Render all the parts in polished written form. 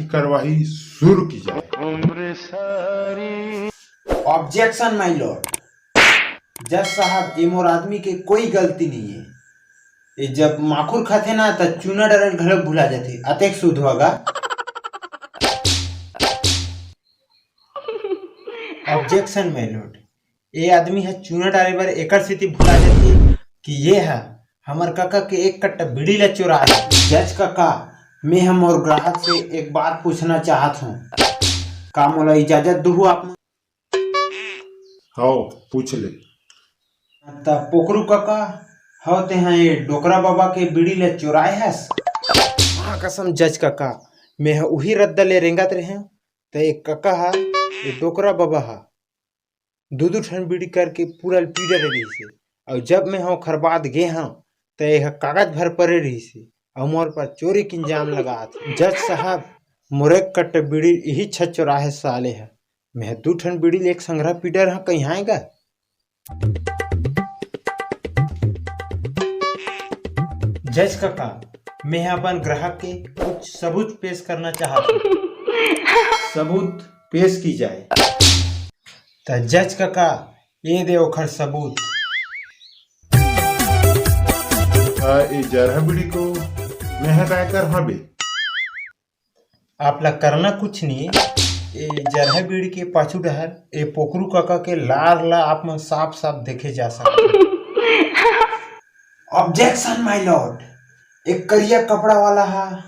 कार्यवाही शुरू की जाए। Objection my Lord. जज साहब, ये मोर आदमी के कोई गलती नहीं है। ये जब माखुर खाते ना तो चूना डाले घर भुला जाते, अतेक शुद्ध होगा। Objection my Lord. ये आदमी है चूना डाले बर एकर स्थिति भुला जाती कि ये है हमर काका के एक कट्टा बीड़ी ला चुरा है। जज काका, मैं हम और ग्राहक से एक बात पूछना चाहत हूँ, का मोला इजाजत दू आप? हाँ, पूछ ले। तब पोखरू काका, होते हैं ये डोकरा बाबा के बीड़ी ले चुराए हस? हाँ कसम जज काका, मैं वही रद्दा ले रेंगत रहे। तो एक काका हा, ये डोकरा बाबा हा, दो ठन बीड़ी करके पूरा पीड़े रही से। और जब मैं हाँ खरबाद गे हाँ तो यह कागज भर पड़े रही से और मोर पर चोरी के इंजाम लगा थे। जज साहब, मोरे कट्टे बीड़ी यही छत चुराहे साले है। मैं दो ठन बीड़ी ले एक संग्रह पीडर हाँ कहीं आएगा। जज काका, मैं अपन ग्राहक के कुछ सबूत पेश करना चाहता हूँ। सबूत पेश की जाए। तो जज काका, ये दे ओखर सबूत। ये जरहा बीड़ी को मैं काय कर हबे? आप लोग करना कुछ नहीं। ये जरहा बीड़ी के पाछू डहर ये पोखरू काका के लार ला आप में साफ साफ देखे जा सकते। Objection my Lord. एक करिया कपड़ा वाला हा,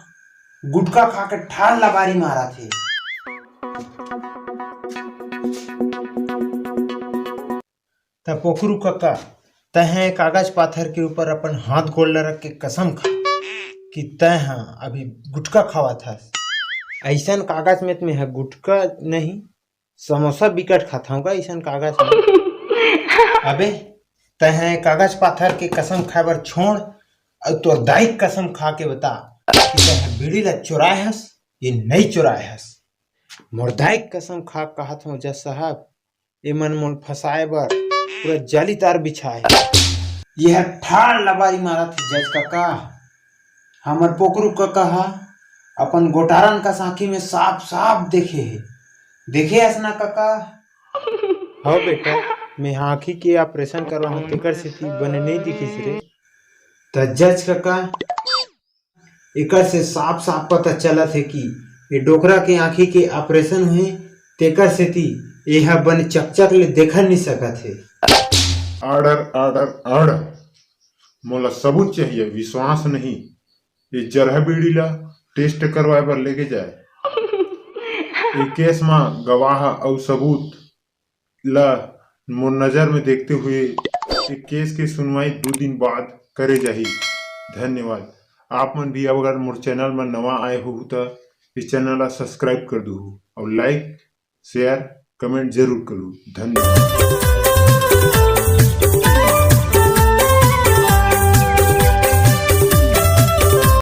गुटखा खा के ठाल लबारी मारा थे। तब पोखरू काका, तह कागज पाथर के ऊपर अपन हाथ गोल रख के कसम खा कि तह अभी गुटखा खावा था। ऐसा कागज में तुम्हें है गुटखा नहीं, समोसा बिकट खाता हूँ ऐसा कागज में। अबे तह कागज पाथर के कसम खाए बर छोड़ और तो दाइक कसम खा के बता कि तह बीड़ी ला चुराए हस ये नहीं चुराए हस। मोरदाइक कसम खा कहत हूँ जज साहब, ये मन मोल फसाए बर पूरा जालीदार बिछाए। यह ठाड़ लबारी मारा थी जज काका। हमर पोखरू काका हा अपन गोटारन का साखी में साफ साफ देखे है। देखे असना काका? हाँ बेटा, मैं आँखी के ऑपरेशन करवा हूँ तेकर स्थिति बने नहीं दिखिस रे। तो जज काका, एकर से साफ साफ पता चला थे कि ये डोकरा के आँखी के ऑपरेशन हुए तेकर स्थिति यह बन चकचक ले देखा नहीं सका थे। Order order order. मोला सबूत चाहिए, विश्वास नहीं। ये जरहा बीड़ी ला टेस्ट करवाए बर लेके जाए। ये केस में गवाह और सबूत ला मोर नजर में देखते हुए ये केस की सुनवाई 2 दिन बाद करे जाही। धन्यवाद। आप मन भी अगर मोर चैनल में नवा आए हो तो इस चैनल ला सब्सक्राइब कर दो और लाइक शेयर कमेंट जरूर करो। धन्यवाद।